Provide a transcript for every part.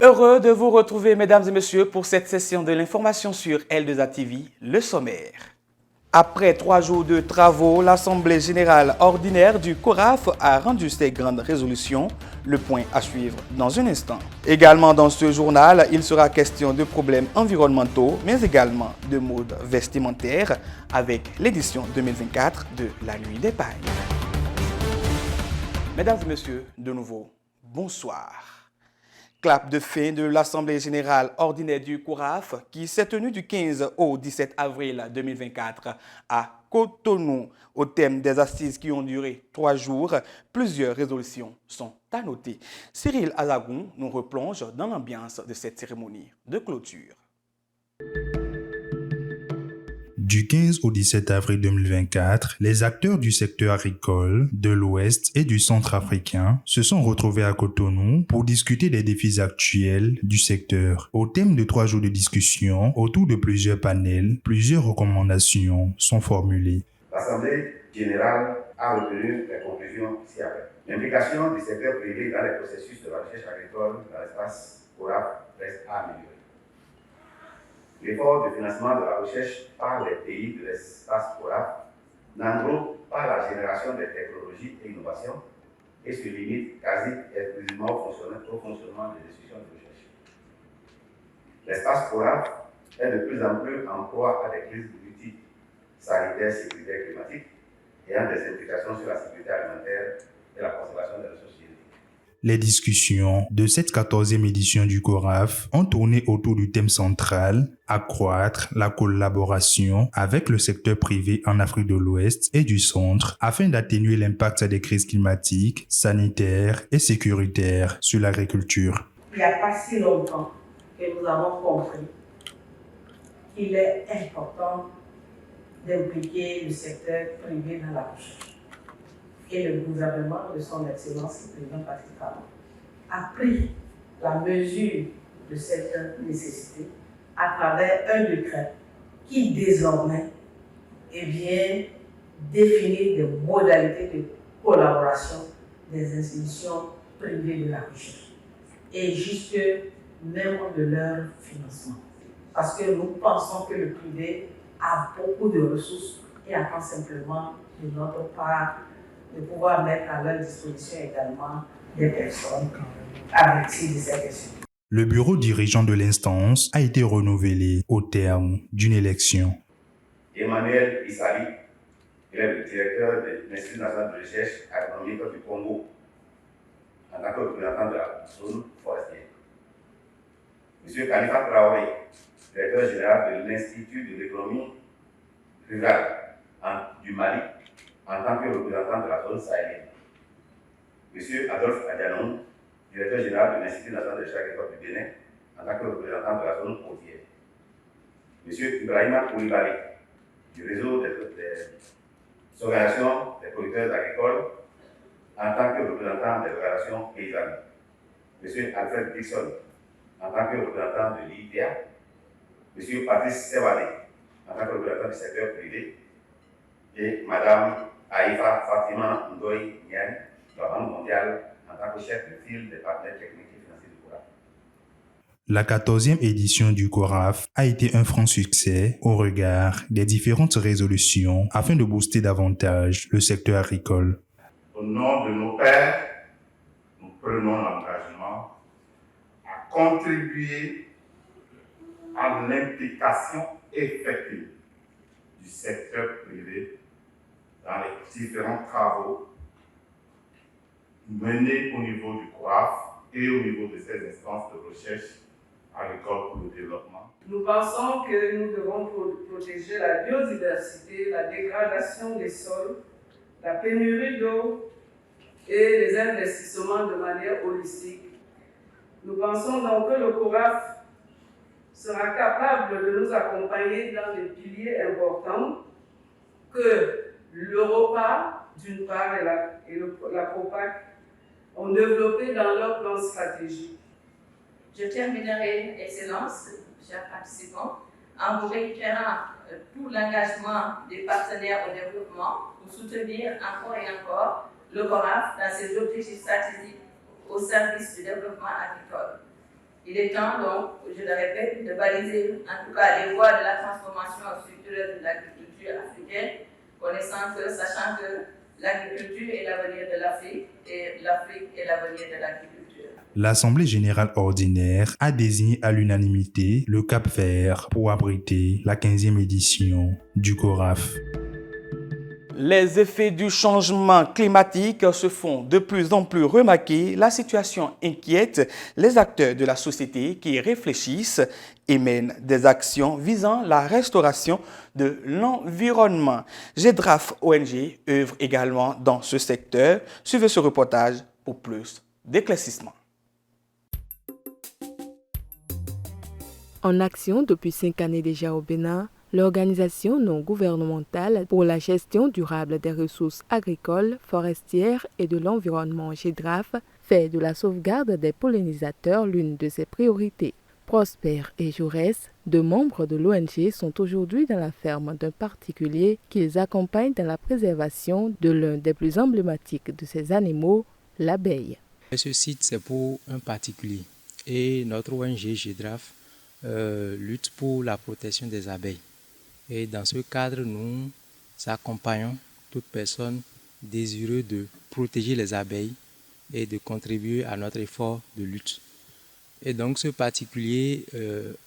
Heureux de vous retrouver, mesdames et messieurs, pour cette session de l'information sur L2A TV, le sommaire. Après 3 jours de travaux, l'Assemblée générale ordinaire du CORAF a rendu ses grandes résolutions. Le point à suivre dans un instant. Également dans ce journal, il sera question de problèmes environnementaux, mais également de mode vestimentaire avec l'édition 2024 de la Nuit des Pagnes. Mesdames et messieurs, de nouveau, bonsoir. Clap de fin de l'Assemblée générale ordinaire du CORAF qui s'est tenue du 15 au 17 avril 2024 à Cotonou. Au thème des assises qui ont duré 3 jours, plusieurs résolutions sont à noter. Cyril Azagoun nous replonge dans l'ambiance de cette cérémonie de clôture. Du 15 au 17 avril 2024, les acteurs du secteur agricole, de l'Ouest et du Centre africain se sont retrouvés à Cotonou pour discuter des défis actuels du secteur. Au thème de 3 jours de discussion, autour de plusieurs panels, plusieurs recommandations sont formulées. L'Assemblée générale a retenu les conclusions ci-après. L'implication du secteur privé dans les processus de la recherche agricole dans l'espace CORAF reste à améliorer. L'effort de financement de la recherche par les pays de l'espace CORAF n'englobe pas la génération des technologies et innovations et se limite quasi exclusivement au fonctionnement des institutions de recherche. L'espace CORAF est de plus en plus en proie à des crises politiques, sanitaires, sécuritaires, climatiques, ayant des implications sur la sécurité alimentaire et la conservation des ressources génétiques. Les discussions de cette 14e édition du CORAF ont tourné autour du thème central « Accroître la collaboration avec le secteur privé en Afrique de l'Ouest et du Centre afin d'atténuer l'impact des crises climatiques, sanitaires et sécuritaires sur l'agriculture ». Il n'y a pas si longtemps que nous avons compris qu'il est important d'impliquer le secteur privé dans la recherche. Et le gouvernement de son Excellence, le président Patrick Talon, a pris la mesure de cette nécessité à travers un décret qui désormais définit des modalités de collaboration des institutions privées de la recherche et jusque même de leur financement. Parce que nous pensons que le privé a beaucoup de ressources et attend simplement de notre part de pouvoir mettre à leur disposition également des personnes averties de ces questions. Le bureau dirigeant de l'instance a été renouvelé au terme d'une élection. Emmanuel Issali, il est le directeur de l'Institut national de recherche agronomique du Congo, en tant que représentant de la zone forestière. M. Khalifa Traoré, directeur général de l'Institut de l'économie rurale du Mali, en tant que représentant de la zone sahélienne. M. Adolphe Adianon, directeur général de l'Institut national de recherche agricole du Bénin, en tant que représentant de la zone côtière. M. Ibrahima Koulibaly, du réseau des organisations des producteurs agricoles, en tant que représentant des organisations paysannes. M. Alfred Dixon, en tant que représentant de l'IPA. M. Patrice Sewale, en tant que représentant du secteur privé. Et Mme Aïfa Fatima Ndoye Niane, de la Banque mondiale, en tant que chef de file des partenaires techniques et financiers du CORAF. La 14e édition du CORAF a été un franc succès au regard des différentes résolutions afin de booster davantage le secteur agricole. Au nom de nos pairs, nous prenons l'engagement à contribuer à l'implication effective du secteur privé dans les différents travaux menés au niveau du CORAF et au niveau de ces instances de recherche agricole pour le développement. Nous pensons que nous devons protéger la biodiversité, la dégradation des sols, la pénurie d'eau et les investissements de manière holistique. Nous pensons donc que le CORAF sera capable de nous accompagner dans les piliers importants que l'Europa, d'une part, et la COPAC ont développé dans leur plan stratégique. Je terminerai, Excellence, chers participants, en vous réitérant tout l'engagement des partenaires au développement pour soutenir encore et encore le CORAF dans ses objectifs stratégiques au service du développement agricole. Il est temps donc, je le répète, de baliser en tout cas les voies de la transformation structurelle de l'agriculture africaine, sachant que l'agriculture est l'avenir de l'Afrique et l'Afrique est l'avenir de l'agriculture. L'Assemblée générale ordinaire a désigné à l'unanimité le Cap-Vert pour abriter la 15e édition du CORAF. Les effets du changement climatique se font de plus en plus remarquer. La situation inquiète les acteurs de la société qui réfléchissent et mènent des actions visant la restauration de l'environnement. GEDRAF ONG œuvre également dans ce secteur. Suivez ce reportage pour plus d'éclaircissement. En action depuis 5 années déjà au Bénin, l'organisation non gouvernementale pour la gestion durable des ressources agricoles, forestières et de l'environnement GEDRAF fait de la sauvegarde des pollinisateurs l'une de ses priorités. Prosper et Jaurès, deux membres de l'ONG, sont aujourd'hui dans la ferme d'un particulier qu'ils accompagnent dans la préservation de l'un des plus emblématiques de ces animaux, l'abeille. Ce site, c'est pour un particulier et notre ONG GEDRAF lutte pour la protection des abeilles. Et dans ce cadre, nous accompagnons toute personne désireuse de protéger les abeilles et de contribuer à notre effort de lutte. Et donc ce particulier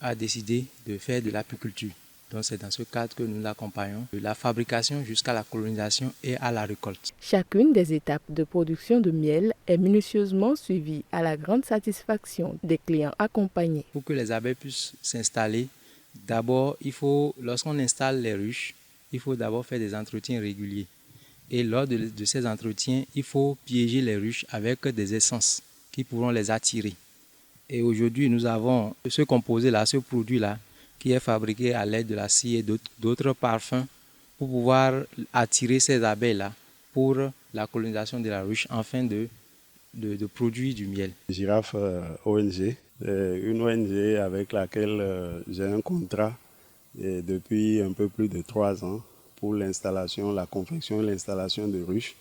a décidé de faire de l'apiculture. Donc c'est dans ce cadre que nous l'accompagnons, de la fabrication jusqu'à la colonisation et à la récolte. Chacune des étapes de production de miel est minutieusement suivie à la grande satisfaction des clients accompagnés. Pour que les abeilles puissent s'installer, d'abord, lorsqu'on installe les ruches, il faut d'abord faire des entretiens réguliers. Et lors de ces entretiens, il faut piéger les ruches avec des essences qui pourront les attirer. Et aujourd'hui, nous avons ce composé-là, ce produit-là, qui est fabriqué à l'aide de la scie et d'autres parfums pour pouvoir attirer ces abeilles-là pour la colonisation de la ruche afin de produire du miel. GIRAF ONG, une ONG avec laquelle j'ai un contrat depuis un peu plus de 3 ans pour l'installation, la confection et l'installation de ruches,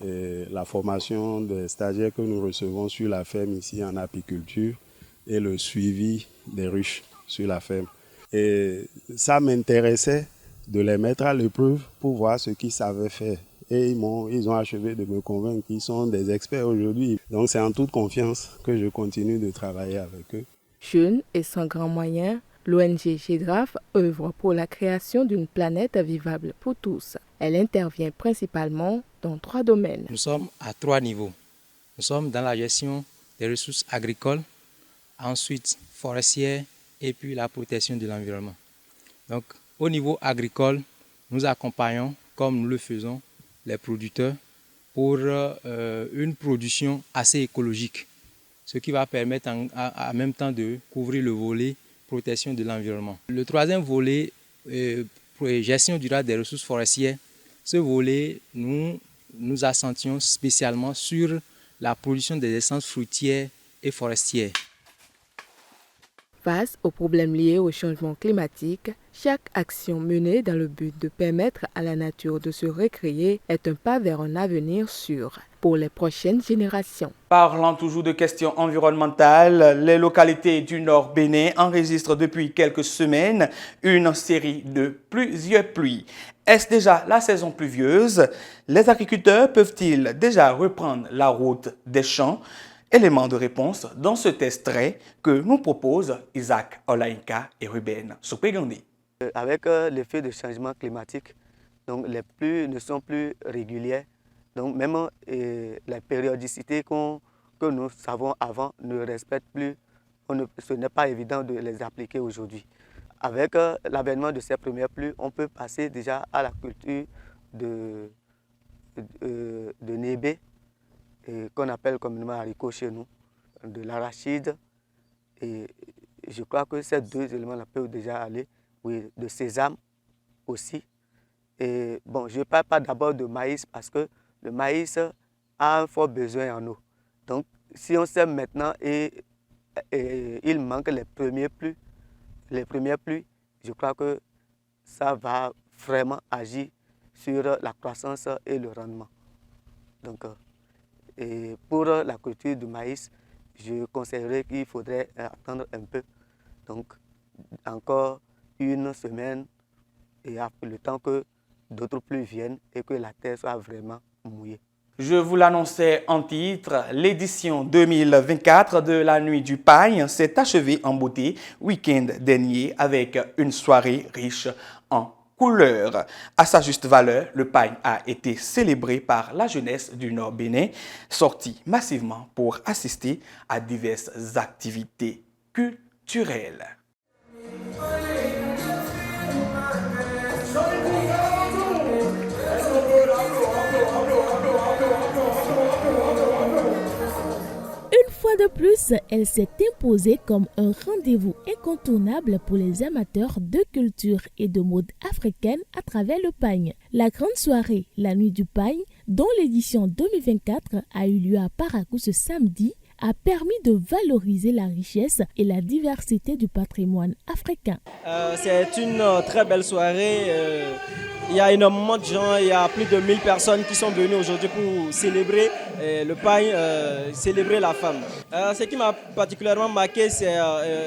la formation des stagiaires que nous recevons sur la ferme ici en apiculture et le suivi des ruches sur la ferme. Et ça m'intéressait de les mettre à l'épreuve pour voir ce qu'ils savaient faire. Et ils ont achevé de me convaincre qu'ils sont des experts aujourd'hui. Donc c'est en toute confiance que je continue de travailler avec eux. Jeune et sans grands moyens, l'ONG GEDRAF œuvre pour la création d'une planète vivable pour tous. Elle intervient principalement dans 3 domaines. Nous sommes à 3 niveaux. Nous sommes dans la gestion des ressources agricoles, ensuite forestières et puis la protection de l'environnement. Donc au niveau agricole, nous accompagnons, comme nous le faisons, les producteurs pour une production assez écologique, ce qui va permettre en même temps de couvrir le volet protection de l'environnement. Le 3e volet, gestion durable des ressources forestières, ce volet, nous accentuons spécialement sur la production des essences fruitières et forestières. Face aux problèmes liés au changement climatique, chaque action menée dans le but de permettre à la nature de se recréer est un pas vers un avenir sûr pour les prochaines générations. Parlant toujours de questions environnementales, les localités du Nord Bénin enregistrent depuis quelques semaines une série de plusieurs pluies. Est-ce déjà la saison pluvieuse? Les agriculteurs peuvent-ils déjà reprendre la route des champs? Éléments de réponse dans ce extrait que nous proposent Isaac Olainka et Ruben Soupegandi. Avec l'effet de changement climatique, donc les pluies ne sont plus régulières. Donc même la périodicité que nous savons avant ne respecte plus. Ce n'est pas évident de les appliquer aujourd'hui. Avec l'avènement de ces premières pluies, on peut passer déjà à la culture de nébé, qu'on appelle communément haricot chez nous, de l'arachide. Et je crois que ces 2 éléments-là peuvent déjà aller, oui, de sésame aussi. Et bon, je ne parle pas d'abord de maïs parce que le maïs a un fort besoin en eau. Donc, si on sème maintenant et il manque les premières pluies, je crois que ça va vraiment agir sur la croissance et le rendement. Donc, et pour la culture du maïs, je conseillerais qu'il faudrait attendre un peu. Donc, encore une semaine et après le temps que d'autres pluies viennent et que la terre soit vraiment mouillée. Je vous l'annonçais en titre, l'édition 2024 de la Nuit du Pagne s'est achevée en beauté week-end dernier avec une soirée riche en couleurs. À sa juste valeur, le pagne a été célébré par la jeunesse du Nord Bénin, sortie massivement pour assister à diverses activités culturelles. De plus, elle s'est imposée comme un rendez-vous incontournable pour les amateurs de culture et de mode africaine à travers le pagne. La grande soirée, la Nuit du Pagne, dont l'édition 2024 a eu lieu à Parakou ce samedi, a permis de valoriser la richesse et la diversité du patrimoine africain. C'est une très belle soirée. Il y a énormément de gens, il y a plus de 1000 personnes qui sont venues aujourd'hui pour célébrer le pagne, célébrer la femme. Ce qui m'a particulièrement marqué, c'est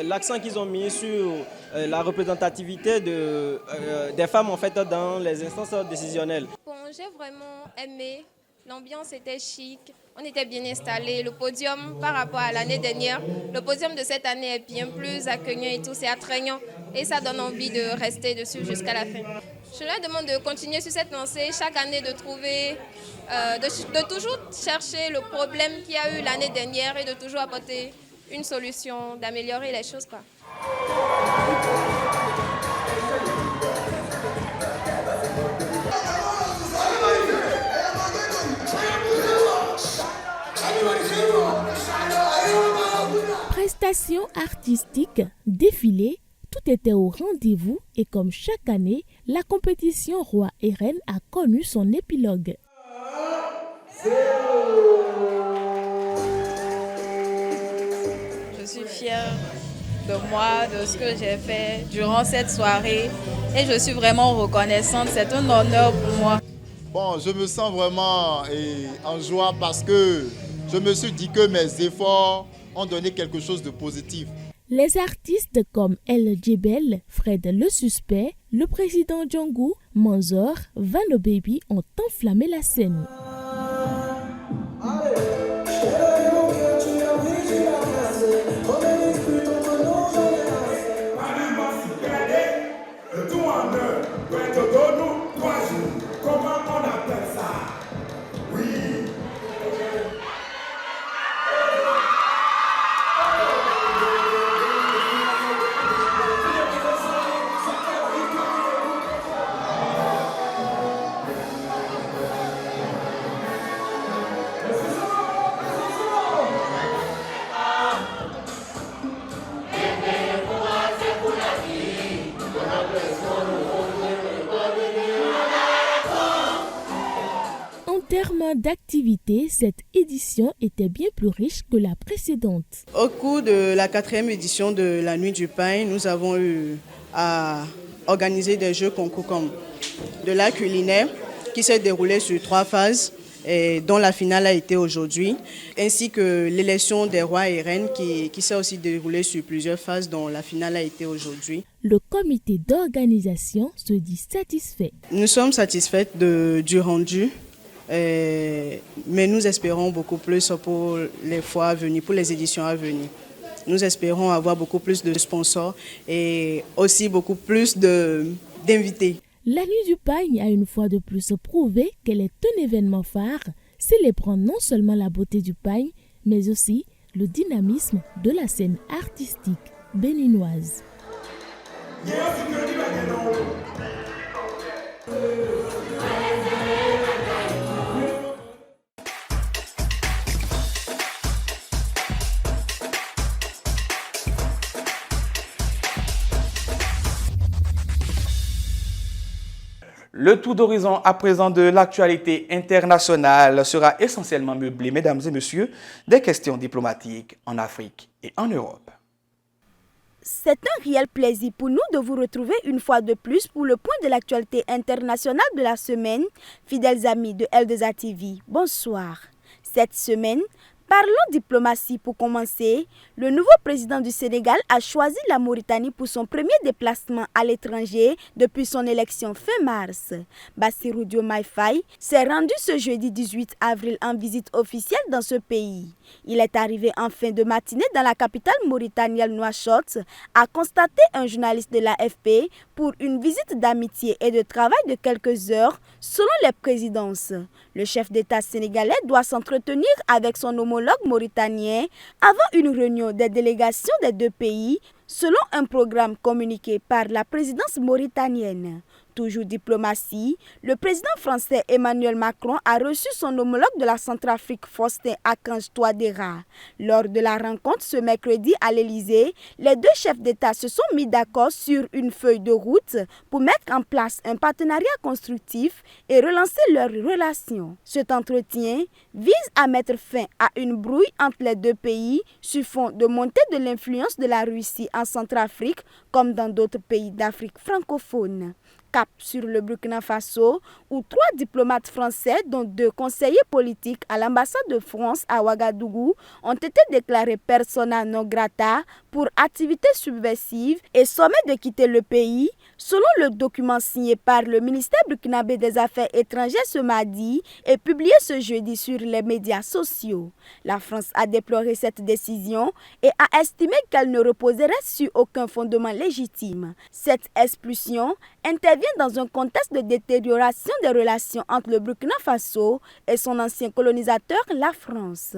l'accent qu'ils ont mis sur la représentativité des femmes en fait, dans les instances décisionnelles. Bon, j'ai vraiment aimé, l'ambiance était chic, on était bien installés. Le podium par rapport à l'année dernière, le podium de cette année est bien plus accueillant et tout, c'est attrayant et ça donne envie de rester dessus jusqu'à la fin. Je leur demande de continuer sur cette lancée, chaque année de trouver, de toujours chercher le problème qu'il y a eu l'année dernière et de toujours apporter une solution, d'améliorer les choses, quoi. Prestations artistiques, défilés, tout était au rendez-vous et comme chaque année, la compétition Roi et Reine a connu son épilogue. Je suis fière de moi, de ce que j'ai fait durant cette soirée et je suis vraiment reconnaissante, c'est un honneur pour moi. Bon, je me sens vraiment en joie parce que je me suis dit que mes efforts ont donné quelque chose de positif. Les artistes comme El Djebel, Fred le Suspect, le président Django, Manzor, Vano Baby ont enflammé la scène. En termes d'activité, cette édition était bien plus riche que la précédente. Au cours de la 4e édition de la Nuit du Pagne, nous avons eu à organiser des jeux concours comme de l'art culinaire qui s'est déroulé sur 3 phases et dont la finale a été aujourd'hui, ainsi que l'élection des rois et reines qui s'est aussi déroulée sur plusieurs phases dont la finale a été aujourd'hui. Le comité d'organisation se dit satisfait. Nous sommes satisfaits du rendu. Mais nous espérons beaucoup plus pour les fois à venir, pour les éditions à venir. Nous espérons avoir beaucoup plus de sponsors et aussi beaucoup plus d'invités. La Nuit du Pagne a une fois de plus prouvé qu'elle est un événement phare, célébrant non seulement la beauté du pagne, mais aussi le dynamisme de la scène artistique béninoise. Le tour d'horizon à présent de l'actualité internationale sera essentiellement meublé, mesdames et messieurs, des questions diplomatiques en Afrique et en Europe. C'est un réel plaisir pour nous de vous retrouver une fois de plus pour le point de l'actualité internationale de la semaine. Fidèles amis de L2A TV, bonsoir. Cette semaine, Parlons diplomatie pour commencer. Le nouveau président du Sénégal a choisi la Mauritanie pour son premier déplacement à l'étranger depuis son élection fin mars. Bassirou Diomaye Faye s'est rendu ce jeudi 18 avril en visite officielle dans ce pays. Il est arrivé en fin de matinée dans la capitale mauritanienne Nouakchott, a constaté un journaliste de l'AFP pour une visite d'amitié et de travail de quelques heures selon les présidences. Le chef d'État sénégalais doit s'entretenir avec son homologue mauritanien avant une réunion des délégations des deux pays selon un programme communiqué par la présidence mauritanienne. Toujours diplomatie, le président français Emmanuel Macron a reçu son homologue de la Centrafrique Faustin Archange Touadéra. Lors de la rencontre ce mercredi à l'Élysée, les deux chefs d'État se sont mis d'accord sur une feuille de route pour mettre en place un partenariat constructif et relancer leurs relations. Cet entretien vise à mettre fin à une brouille entre les deux pays sur fond de montée de l'influence de la Russie en Centrafrique comme dans d'autres pays d'Afrique francophone. Cap sur le Burkina Faso, où 3 diplomates français, dont 2 conseillers politiques à l'ambassade de France à Ouagadougou, ont été déclarés persona non grata pour activités subversives et sommés de quitter le pays, selon le document signé par le ministère burkinabé des Affaires étrangères ce mardi et publié ce jeudi sur les médias sociaux. La France a déploré cette décision et a estimé qu'elle ne reposerait sur aucun fondement légitime. Cette expulsion intervient dans un contexte de détérioration des relations entre le Burkina Faso et son ancien colonisateur, la France.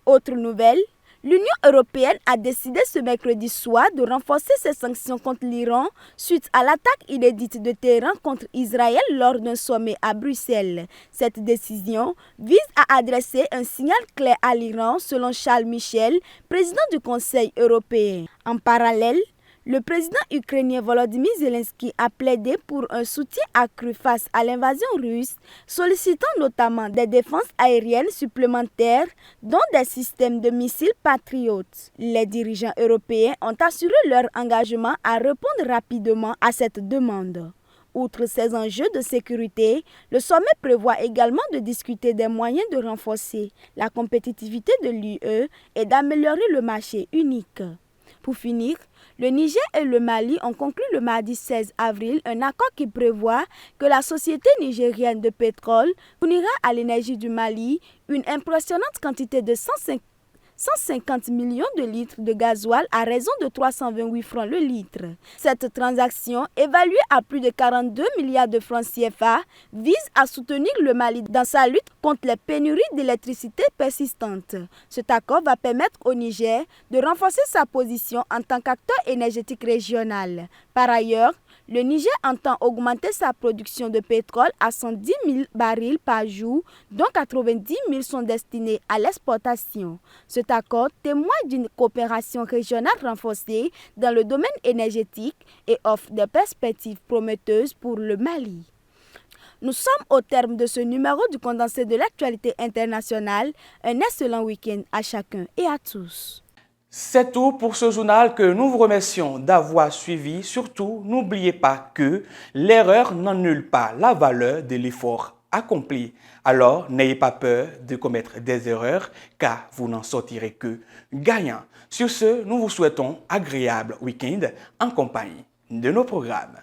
Autre nouvelle, l'Union européenne a décidé ce mercredi soir de renforcer ses sanctions contre l'Iran suite à l'attaque inédite de Téhéran contre Israël lors d'un sommet à Bruxelles. Cette décision vise à adresser un signal clair à l'Iran, selon Charles Michel, président du Conseil européen. En parallèle, le président ukrainien Volodymyr Zelensky a plaidé pour un soutien accru face à l'invasion russe, sollicitant notamment des défenses aériennes supplémentaires, dont des systèmes de missiles Patriot. Les dirigeants européens ont assuré leur engagement à répondre rapidement à cette demande. Outre ces enjeux de sécurité, le sommet prévoit également de discuter des moyens de renforcer la compétitivité de l'UE et d'améliorer le marché unique. Pour finir, le Niger et le Mali ont conclu le mardi 16 avril un accord qui prévoit que la société nigérienne de pétrole fournira à l'énergie du Mali une impressionnante quantité de 150 millions de litres de gasoil à raison de 328 francs le litre. Cette transaction, évaluée à plus de 42 milliards de francs CFA, vise à soutenir le Mali dans sa lutte contre les pénuries d'électricité persistantes. Cet accord va permettre au Niger de renforcer sa position en tant qu'acteur énergétique régional. Par ailleurs, le Niger entend augmenter sa production de pétrole à 110 000 barils par jour, dont 90 000 sont destinés à l'exportation. Cet accord témoigne d'une coopération régionale renforcée dans le domaine énergétique et offre des perspectives prometteuses pour le Mali. Nous sommes au terme de ce numéro du condensé de l'actualité internationale. Un excellent week-end à chacun et à tous. C'est tout pour ce journal que nous vous remercions d'avoir suivi. Surtout, n'oubliez pas que l'erreur n'annule pas la valeur de l'effort accompli. Alors, n'ayez pas peur de commettre des erreurs, car vous n'en sortirez que gagnant. Sur ce, nous vous souhaitons un agréable week-end en compagnie de nos programmes.